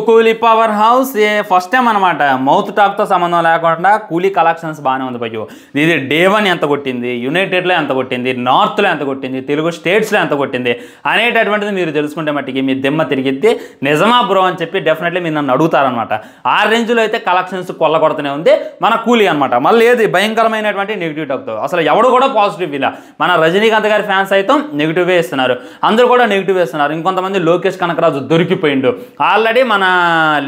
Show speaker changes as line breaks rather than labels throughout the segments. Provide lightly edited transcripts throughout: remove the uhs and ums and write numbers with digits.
కూలీ power house first time అనమాట. Mouth టాక్తో సంబంధం లేకుండా కూలీ కలెక్షన్స్ బాగానే ఉంది భయ్యో. ఇది డే 1 ఎంత కొట్టింది, యునైటెడ్లో ఎంత కొట్టింది, నార్త్లో ఎంత కొట్టింది, తెలుగు స్టేట్స్లో ఎంత కొట్టింది అనేటటువంటిది మీరు తెలుసుకుంటే మట్టికి మీ దిమ్మ తిరిగిద్ది. నిజమా బ్రో అని చెప్పి డెఫినెట్లీ మీరు నన్ను అడుగుతారనమాట. ఆ రేంజ్లో అయితే కలెక్షన్స్ కొల్లగొడుతూనే ఉంది మన కూలీ అనమాట. మళ్ళీ ఏది భయంకరమైనటువంటి నెగిటివ్ టాక్తో అసలు ఎవడు కూడా పాజిటివ్ ఇలా. మన రజనీకాంత్ గారి ఫ్యాన్స్ అయితే నెగిటివే ఇస్తున్నారు, అందరూ కూడా నెగిటివ్ ఇస్తున్నారు. ఇంకొంతమంది లోకేష్ కనకరాజు దొరికిపోయిండు, ఆల్రెడీ మన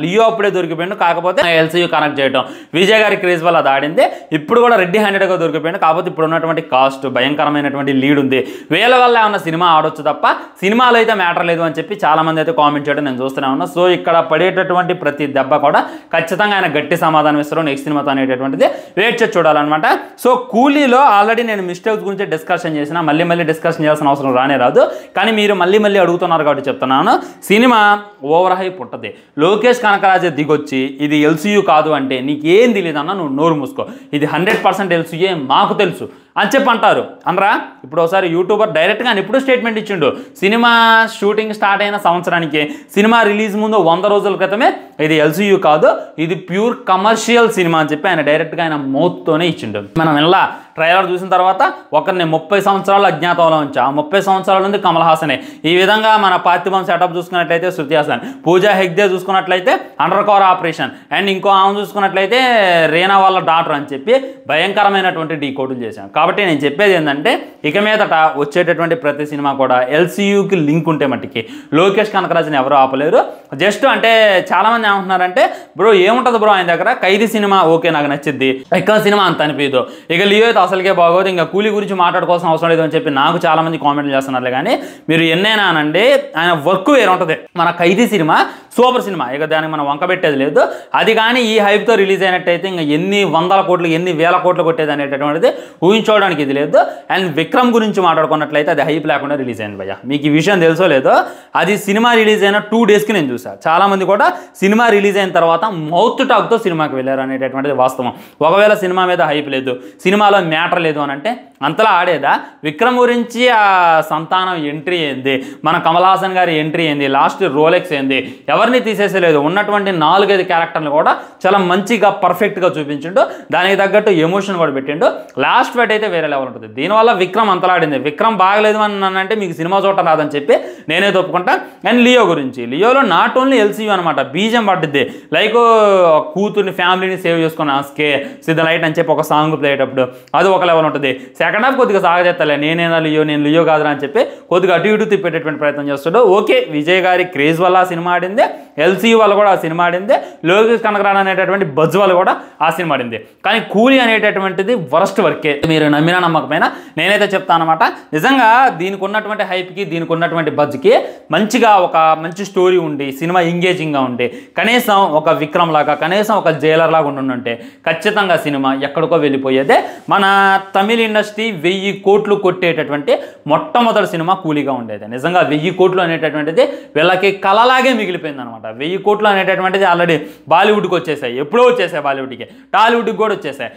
లియో అప్పుడే దొరికిపోయిండు, కాకపోతే ఎల్సీయూ కనెక్ట్ చేయడం విజయ్ గారి క్రేజ్ వల్ల అది ఆడింది. ఇప్పుడు కూడా రెడ్డి హ్యాండెడ్గా దొరికిపోయిండు, కాకపోతే ఇప్పుడు ఉన్నటువంటి కాస్ట్ భయంకరమైనటువంటి లీడ్ ఉంది. వీళ్ళ వల్ల ఏమన్నా సినిమా ఆడొచ్చు తప్ప సినిమాలో అయితే మ్యాటర్ లేదు అని చెప్పి చాలామంది అయితే కామెంట్ చేయడం నేను చూస్తూనే ఉన్నా. సో ఇక్కడ పడేటటువంటి ప్రతి దెబ్బ కూడా ఖచ్చితంగా ఆయన గట్టి సమాధానం ఇస్తారు నెక్స్ట్ సినిమాతో అనేటటువంటిది వెయిట్ చేసి చూడాలన్నమాట. సో కూలీలో ఆల్రెడీ నేను మిస్టేక్స్ గురించి డిస్కషన్ చేసిన, మళ్ళీ డిస్కషన్ చేయాల్సిన అవసరం రానే రాదు. కానీ మీరు మళ్ళీ అడుగుతున్నారు కాబట్టి చెప్తున్నాను, సినిమా ఓవర్ హైప్ ఉంటుంది. లోకేష్ కనకరాజే దిగొచ్చి ఇది ఎల్సీయూ కాదు అంటే నీకేం తెలియదన్నా నువ్వు నోరు మూసుకో, ఇది 100% ఎల్సీయూ మాకు తెలుసు అని చెప్పి అంటారు అనరా. ఇప్పుడు ఒకసారి యూట్యూబర్ డైరెక్ట్గా ఇప్పుడు స్టేట్మెంట్ ఇచ్చిండు, సినిమా షూటింగ్ స్టార్ట్ అయిన సంవత్సరానికి సినిమా రిలీజ్ ముందు 100 రోజుల క్రితమే ఇది ఎల్సీయూ కాదు, ఇది ప్యూర్ కమర్షియల్ సినిమా అని చెప్పి ఆయన డైరెక్ట్గా ఆయన మౌత్తోనే ఇచ్చిండు. మనం ఇలా ట్రైలర్ చూసిన తర్వాత ఒకరిని 30 సంవత్సరాలు అజ్ఞాతంలో ఉంచా, 30 సంవత్సరాల నుండి కమల్ హాసనే. ఈ విధంగా మన పార్థివం సెటప్ చూసుకున్నట్లయితే శృతి హాసన్, పూజా హెగ్డే చూసుకున్నట్లయితే అండర్ కవర్ ఆపరేషన్, అండ్ ఇంకో ఆమె చూసుకున్నట్లయితే రీనా వాళ్ళ డాక్టర్ అని చెప్పి భయంకరమైనటువంటి డీకోడ్లు చేశాం. కాబట్టి నేను చెప్పేది ఏంటంటే ఇక మీదట వచ్చేటటువంటి ప్రతి సినిమా కూడా ఎల్సీయూకి లింక్ ఉంటే మట్టికి లోకేష్ కనకరాజుని ఎవరు ఆపలేరు. జస్ట్ అంటే చాలామంది ఏమంటున్నారంటే బ్రో ఏముంటుంది బ్రో ఆయన దగ్గర, ఖైదీ సినిమా ఓకే నాకు నచ్చిద్ది, ఎక్కడ సినిమా అంత అనిపించదు, ఇక లియో అయితే అసలుకే బాగోదు, ఇంకా కూలీ గురించి మాట్లాడుకోవాల్సిన అవసరం లేదు అని చెప్పి నాకు చాలామంది కామెంట్లు చేస్తున్నారులే. కానీ మీరు ఎన్నైనా అనండి ఆయన వర్క్ వేరే ఉంటుంది. మన ఖైదీ సినిమా సూపర్ సినిమా, ఇక దానికి మనం వంక పెట్టేది లేదు. అది కానీ ఈ హైప్తో రిలీజ్ అయినట్టయితే ఇంకా ఎన్ని వందల కోట్లు ఎన్ని వేల కోట్లు కొట్టేది అనేటటువంటిది ఊహించుకోవడానికి ఇది లేదు. అండ్ విక్రమ్ గురించి మాట్లాడుకున్నట్లయితే అది హైప్ లేకుండా రిలీజ్ అయింది భయ్య. మీకు ఈ విషయం తెలుసో లేదో, అది సినిమా రిలీజ్ అయిన 2 డేస్కి నేను చూసాను. చాలామంది కూడా సినిమా రిలీజ్ అయిన తర్వాత మౌత్ టాక్తో సినిమాకి వెళ్ళారు అనేటటువంటిది వాస్తవం. ఒకవేళ సినిమా మీద హైప్ లేదు, సినిమాలో మ్యాటర్ లేదు అని అంటే అంతలా ఆడేదా? విక్రమ్ గురించి ఆ సంతానం ఎంట్రీ ఏంది, మన కమల్ హాసన్ గారి ఎంట్రీ ఏంది, లాస్ట్ రోలెక్స్ ఏంది, ఎవరిని తీసేసేలేదు. ఉన్నటువంటి 4-5 క్యారెక్టర్లు కూడా చాలా మంచిగా పర్ఫెక్ట్గా చూపించిండు, దానికి తగ్గట్టు ఎమోషన్ కూడా పెట్టిండు. లాస్ట్ ఫైట్ అయితే వేరే లెవెల్ ఉంటుంది. దీనివల్ల విక్రమ్ అంతలాడింది. విక్రమ్ బాగలేదు అని అంటే మీకు సినిమా చూడటం రాదని చెప్పి నేనే ఒప్పుకుంటా. అండ్ లియో గురించి, లియోలో నాట్ ఓన్లీ ఎల్సీయూ అనమాట, బీజం పడ్డిద్ది. లైక్ కూతుర్ని ఫ్యామిలీని సేవ్ చేసుకుని ఆస్కే సిద్ధ లైట్ అని చెప్పి ఒక సాంగ్ ప్లే అయ్యేటప్పుడు అది ఒక లెవెల్ ఉంటుంది. సెకండ్ హాఫ్ కొద్దిగా సాగజేస్తాలే, నేను లియో కాదురా అని చెప్పి కొద్దిగా అటు ఇటు తిప్పేటటువంటి ప్రయత్నం చేస్తాడు. ఓకే, విజయ్ గారి క్రేజ్ వల్ల ఆ సినిమా ఆడింది, ఎల్సీయూ వల్ల కూడా ఆ సినిమా ఆడింది, లోకేష్ కనకరాజు అనేటటువంటి బజ్ వల్ల కూడా ఆ సినిమా ఆడింది. కానీ కూలీ అనేటటువంటిది వరస్ట్ వర్కే. మీరు నమ్మినా నమ్మకపోయినా నేనైతే చెప్తాను అనమాట. నిజంగా దీనికి ఉన్నటువంటి హైప్కి దీనికి ఉన్నటువంటి బజ్కి మంచిగా ఒక మంచి స్టోరీ ఉండి సినిమా ఎంగేజింగ్గా ఉండి కనీసం ఒక విక్రమ్ లాగా కనీసం ఒక జైలర్ లాగా ఉండుంటే ఖచ్చితంగా సినిమా ఎక్కడికో వెళ్ళిపోయేదే. మన తమిళ ఇండస్ట్రీ 1000 కోట్లు కొట్టేటటువంటి మొట్టమొదటి సినిమా కూలీగా ఉండేది. నిజంగా 1000 కోట్లు అనేటటువంటిది వీళ్ళకి కలలాగే మిగిలిపోయింది అనమాట. 1000 కోట్లు అనేటటువంటిది ఆల్రెడీ బాలీవుడ్కి వచ్చేసాయి, ఎప్పుడో వచ్చేసాయి, బాలీవుడ్కి టాలీవుడ్కి కూడా వచ్చేసాయి,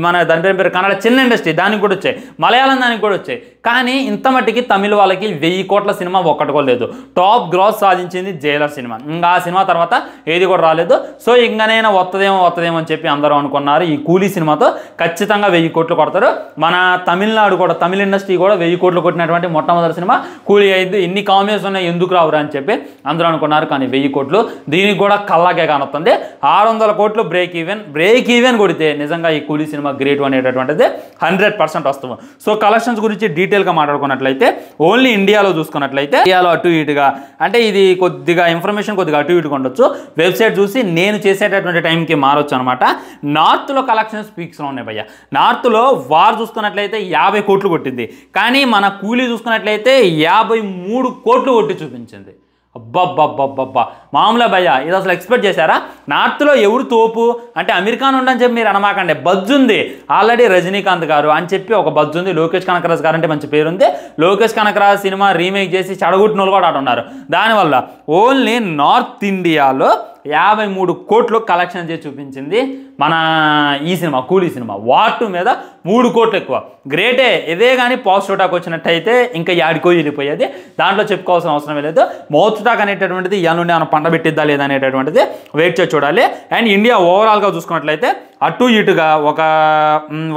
మన దాని పేరు కన్నడ చిన్న ఇండస్ట్రీ దానికి కూడా వచ్చాయి, మలయాళం దానికి కూడా వచ్చాయి. కానీ ఇంత మట్టికి తమిళ వాళ్ళకి 1000 కోట్ల సినిమా ఒక్కటికోలేదు. టాప్ గ్రాస్ సాధించింది జైలర్ సినిమా. ఇంకా ఆ సినిమా తర్వాత ఏది కూడా రాలేదు. సో ఇంకనైనా వస్తుందేమో అని చెప్పి అందరూ అనుకున్నారు. ఈ కూలీ సినిమాతో ఖచ్చితంగా 1000 కోట్లు కొడతారు. మన తమిళనాడు కూడా, తమిళ ఇండస్ట్రీ కూడా 1000 కోట్లు కొట్టినటువంటి మొట్టమొదటి సినిమా కూలీ అయింది. ఇన్ని కామెంట్స్ ఉన్నాయి ఎందుకు రావురా అని చెప్పి అందరూ అనుకున్నారు. కానీ 1000 కోట్లు దీనికి కూడా కల్లాగే కానొస్తుంది. 600 కోట్లు బ్రేక్ ఈవెన్ కొడితే నిజంగా ఈ కూలీ సినిమా గ్రేట్ అనేటటువంటిది 100% వస్తుంది. సో కలెక్షన్స్ గురించి డీటెయిల్గా మాట్లాడుకున్నట్లయితే ఓన్లీ ఇండియాలో చూసుకున్నట్లయితే ఇండియాలో అటు ఇటుగా అంటే ఇది కొద్దిగా ఇన్ఫర్మేషన్ కొద్దిగా అటు ఇటుగా ఉండొచ్చు. వెబ్సైట్ చూసి నేను చేసేటటువంటి టైంకి మారొచ్చు అనమాట. నార్త్లో కలెక్షన్స్ పీక్స్లో ఉన్నాయి భయ్య. నార్త్లో వార్ చూసుకున్నట్లయితే 50 కోట్లు కొట్టింది, కానీ మన కూలీ చూసుకున్నట్లయితే 53 కోట్లు కొట్టి చూపించింది. అబ్బబ్బబ్బబ్బబ్బా మామూలుగా భయ్య, ఇది అసలు ఎక్స్పెక్ట్ చేశారా? నార్త్లో ఎవరు తోపు అంటే అమెరికాన్ ఉండని చెప్పి మీరు అనమాకండి, బజ్ ఉంది ఆల్రెడీ. రజనీకాంత్ గారు అని చెప్పి ఒక బజ్ ఉంది, లోకేష్ కనకరాజు గారు అంటే మంచి పేరుంది. లోకేష్ కనకరాజు సినిమా రీమేక్ చేసి చెడగొట్టిన వాళ్ళు కూడా ఉన్నారు. దానివల్ల ఓన్లీ నార్త్ ఇండియాలో 53 కోట్లు కలెక్షన్ చేసి చూపించింది మన ఈ సినిమా కూలీ సినిమా. వార్ 2 మీద 3 కోట్లు ఎక్కువ. గ్రేటే. ఇదే కానీ పాజిటివ్ టాక్ వచ్చినట్టయితే ఇంకా యాడికో వెళ్ళిపోయేది, దాంట్లో చెప్పుకోవాల్సిన అవసరం లేదు. మౌత్ టాక్ అనేటటువంటిది ఇవాళ నుండి మనం పంట పెట్టిద్దా లేదా అనేటటువంటిది వెయిట్ చేసి చూడాలి. అండ్ ఇండియా ఓవరాల్గా చూసుకున్నట్లయితే అటు ఇటుగా ఒక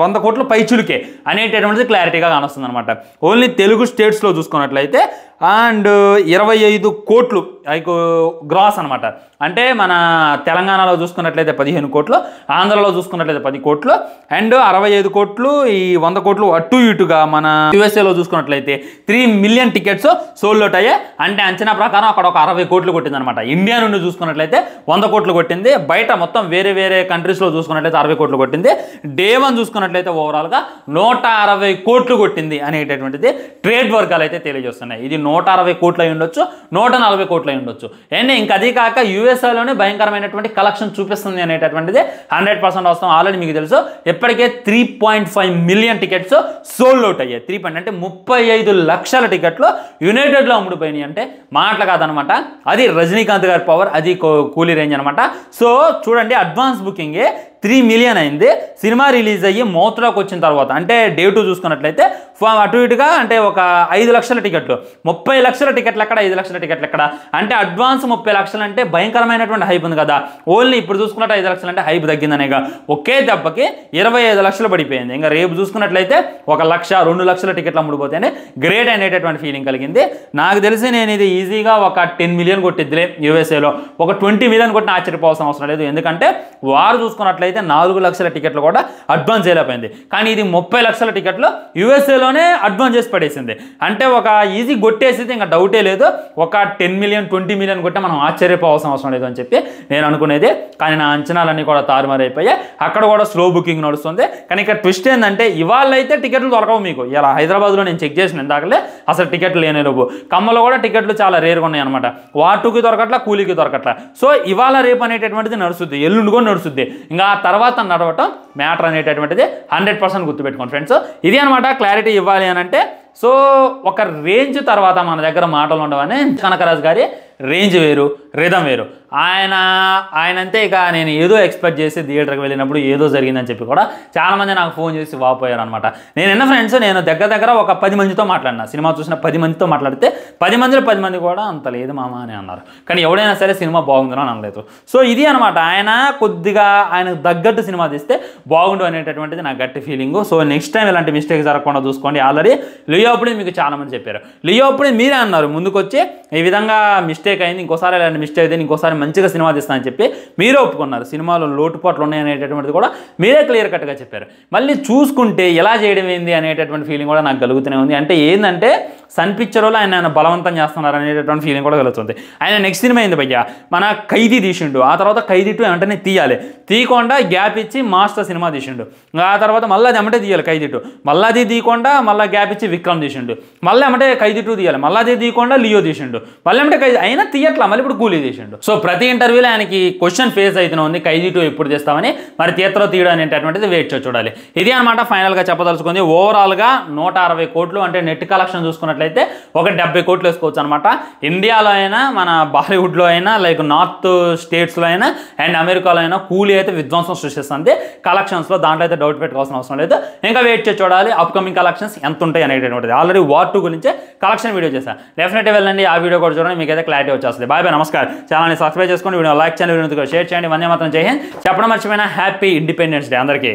100 కోట్ల పైచులకే అనేటటువంటిది క్లారిటీగా కానొస్తుంది అనమాట. ఓన్లీ తెలుగు స్టేట్స్లో చూసుకున్నట్లయితే అండ్ 25 కోట్లు గ్రాస్ అనమాట. అంటే మన తెలంగాణలో చూసుకున్నట్లయితే 15 కోట్లు, ఆంధ్రలో చూసుకున్నట్లయితే 10 కోట్లు, అండ్ 65 కోట్లు, ఈ 100 కోట్లు అటు ఇటుగా మన యూఎస్ఏలో చూసుకున్నట్లయితే 3 మిలియన్ టికెట్స్ సోల్డ్ అవుట్ అయ్యాయి. అంటే అంచనా ప్రకారం అక్కడ ఒక 60 కోట్లు కొట్టింది అనమాట. ఇండియా నుండి చూసుకున్నట్లయితే 100 కోట్లు కొట్టింది. బయట మొత్తం వేరే వేరే కంట్రీస్లో చూసుకున్నట్లయితే 60 కోట్లు కొట్టింది. డే 1 చూసుకున్నట్లయితే ఓవరాల్గా 160 కోట్లు కొట్టింది అనేటటువంటిది ట్రేడ్ వర్గాలు అయితే తెలియజేస్తున్నాయి. ఇది 160 కోట్లు అయి ఉండొచ్చు, 140 కోట్లు అయి ఉండొచ్చు. అండ్ ఇంకా అది కాక యూఎస్ఏలోనే భయంకరమైనటువంటి కలెక్షన్ చూపిస్తుంది అనేటటువంటిది 100% వస్తాం. ఆల్రెడీ మీకు తెలుసు ఇప్పటికే 3.5 మిలియన్ టికెట్స్ సోల్డ్ అవుట్ అయ్యాయి. 3 అంటే 35 లక్షల టికెట్లు యునైటెడ్లో అమ్ముడుపోయినాయి. అంటే మాటలు కాదనమాట, అది రజనీకాంత్ గారి పవర్, అది కూలీ రేంజ్ అనమాట. సో చూడండి, అడ్వాన్స్ బుకింగే 3 మిలియన్ అయింది. సినిమా రిలీజ్ అయ్యి మౌత్లోకి వచ్చిన తర్వాత అంటే డే 2 చూసుకున్నట్లయితే అటు ఇటుగా అంటే ఒక 5 లక్షల టికెట్లు, 30 లక్షల టికెట్లు ఎక్కడ, 5 లక్షల టికెట్లు ఎక్కడ అంటే అడ్వాన్స్ 30 లక్షలు అంటే భయంకరమైనటువంటి హైప్ ఉంది కదా. ఓన్లీ ఇప్పుడు చూసుకున్నట్టు 5 లక్షలు అంటే హైప్ తగ్గిందనేగా. ఒకే దెబ్బకి 25 లక్షలు పడిపోయింది. ఇంకా రేపు చూసుకున్నట్లయితే 1 లక్ష 2 లక్షల టికెట్లు అమ్ముడుపోతేనే గ్రేట్ అనేటటువంటి ఫీలింగ్ కలిగింది. నాకు తెలిసి నేను ఇది ఈజీగా ఒక 10 మిలియన్ కొట్టిద్దిలే. యూఎస్ఏలో ఒక 20 మిలియన్ కొట్టిన ఆశ్చర్యపోవాల్సిన అవసరం లేదు. ఎందుకంటే వారు చూసుకున్నట్లయితే 4 లక్షల టికెట్లు కూడా అడ్వాన్స్ చేయలేకపోయింది. కానీ ఇది 30 లక్షల టికెట్లు యూఎస్ఏలోనే అడ్వాన్స్ చేసి పడేసింది. అంటే ఒక ఈజీ కొట్టేసింది, ఇంకా డౌటే లేదు. ఒక 10 మిలియన్ 20 మిలియన్ కొట్టే మనం ఆశ్చర్యపోవాల్సిన అవసరం లేదు అని చెప్పి నేను అనుకునేది. కానీ నా అంచనాలన్నీ కూడా తారుమారైపోయాయి. అక్కడ కూడా స్లో బుకింగ్ నడుస్తుంది. కానీ ఇక్కడ ట్విస్ట్ ఏంటంటే ఇవాళ అయితే టికెట్లు దొరకవు మీకు. ఇలా హైదరాబాద్లో నేను చెక్ చేసిన ఇందాకలే అసలు టికెట్లు లేనే లేవు. ఖమ్మంలో కూడా టికెట్లు చాలా రేరుగా ఉన్నాయి అనమాట. వాటుకి దొరకట్లా, కూలీకి దొరకట్లా. సో ఇవాళ రేపు అనేటటువంటిది నడుస్తుంది, ఎల్లుండి కూడా నడుస్తుంది. ఇంకా ఆ తర్వాత నడవటం మ్యాటర్ అనేటటువంటిది 100% గుర్తుపెట్టుకోండి ఫ్రెండ్స్. ఇది అనమాట క్లారిటీ ఇవ్వాలి అని అంటే. సో ఒక రేంజ్ తర్వాత మన దగ్గర మాటలు ఉండవని కనకరాజు గారి రేంజ్ వేరు, రిధం వేరు. ఆయనంతే ఇక నేను ఏదో ఎక్స్పెక్ట్ చేసి థియేటర్కి వెళ్ళినప్పుడు ఏదో జరిగిందని చెప్పి కూడా చాలామంది నాకు ఫోన్ చేసి వాపోయారు అనమాట. నేను ఫ్రెండ్స్ నేను దగ్గర ఒక 10 మందితో మాట్లాడినా. సినిమా చూసిన 10 మందితో మాట్లాడితే 10 మందిలో 10 మంది కూడా అంత లేదు మామ అని అన్నారు. కానీ ఎవడైనా సరే సినిమా బాగుందని అనలేదు. సో ఇది అనమాట, ఆయన కొద్దిగా ఆయనకు తగ్గట్టు సినిమా తీస్తే బాగుండు అనేటటువంటిది నా గట్టి ఫీలింగ్. సో నెక్స్ట్ టైం ఇలాంటి మిస్టేక్ జరగకుండా చూసుకోండి. ఆల్రెడీ లియో అప్పుడు మీకు చాలామంది చెప్పారు. లియో అప్పుడు మీరే అన్నారు ముందుకొచ్చి ఈ విధంగా మిస్టేక్ అయింది, ఇంకోసారి ఇలాంటి మిస్టేక్ అయింది, ఇంకోసారి మంచిగా సినిమా తీస్తానని చెప్పి మీరే ఒప్పుకున్నారు. సినిమాలో లోటుపాట్లు ఉన్నాయనేటటువంటిది కూడా మీరే క్లియర్ కట్గా చెప్పారు. మళ్ళీ చూసుకుంటే ఎలా చేయడం ఏంది అనేటటువంటి ఫీలింగ్ కూడా నాకు కలుగుతూనే ఉంది. అంటే ఏంటంటే సన్ పిక్చర్లో ఆయన బలవంతం చేస్తున్నారు అనేటటువంటి ఫీలింగ్ కూడా కలుగుతుంది. ఆయన నెక్స్ట్ సినిమా అయింది భయ్య, మన ఖైదీ తీసిండు. ఆ తర్వాత ఖైదీ 2 వెంటనే తీయాలి, తీయకుండా గ్యాప్ ఇచ్చి మాస్టర్ సినిమా తీసిండు. ఆ తర్వాత మళ్ళీ అది ఎమ్మటే తీయాలి ఖైదీ 2, మళ్ళీ అది తీయకుండా మళ్ళీ గ్యాప్ ఇచ్చి విక్రమ్ తీసిండు, మళ్ళీ ఎమ్మటే ఖైదీ 2 తీయాలి, మళ్ళీ అది తీయకుండా లియో తీసిండు, మళ్ళీ ఎమ్మటే ఖైదీ అయినా తీయట్లా, మళ్ళీ ఇప్పుడు కూలీ తీసిండు. సో ప్రతి ఇంటర్వ్యూలో ఆయనకి క్వశ్చన్ ఫేస్ అవుతూనే ఉంది, ఖైదీ 2 ఎప్పుడు తీస్తామని. మరి థియేటర్లో తీయడం అనేటటువంటిది వెయిట్ చేసి చూడాలి. ఇది అనమాట ఫైనల్గా చెప్పదలుచుకుంది. ఓవరాల్గా 160 కోట్లు అంటే నెట్ కలెక్షన్ చూసుకున్నట్లయితే ఒక 70 కోట్లు వేసుకోవచ్చు అనమాట. ఇండియాలో అయినా మన బాలీవుడ్లో అయినా లైక్ నార్త్ స్టేట్స్లో అయినా అండ్ అమెరికాలో అయినా కూలీ అయితే విధ్వంసం సృష్టిస్తుంది కలెక్షన్స్లో. దాంట్లో అయితే డౌట్ పెట్టుకోవాల్సిన అవసరం లేదు. ఇంకా వెయిట్ చేసి చూడాలి అప్కమింగ్ కలెక్షన్స్ ఎంత ఉంటాయి అనేటటువంటిది. ఆల్రెడీ వార్ 2 గురించి కలెక్షన్ వీడియో చేశాను, డెఫినెట్గా వెళ్ళండి ఆ వీడియో కూడా చూడండి, మీకైతే క్లారిటీ వచ్చేస్తుంది. బాయ్ బాయ్, నమస్కారం. ఛానల్ని సబ్స్క్రైబ్ చేసుకోండి, వీడియో లైక్ చేయండి, వీడియో షేర్ చేయండి. వందే మాత్రం జై హింద్ చెప్పడం మర్చిపోయినా హ్యాపీ ఇండిపెండెన్స్ డే అందరికీ.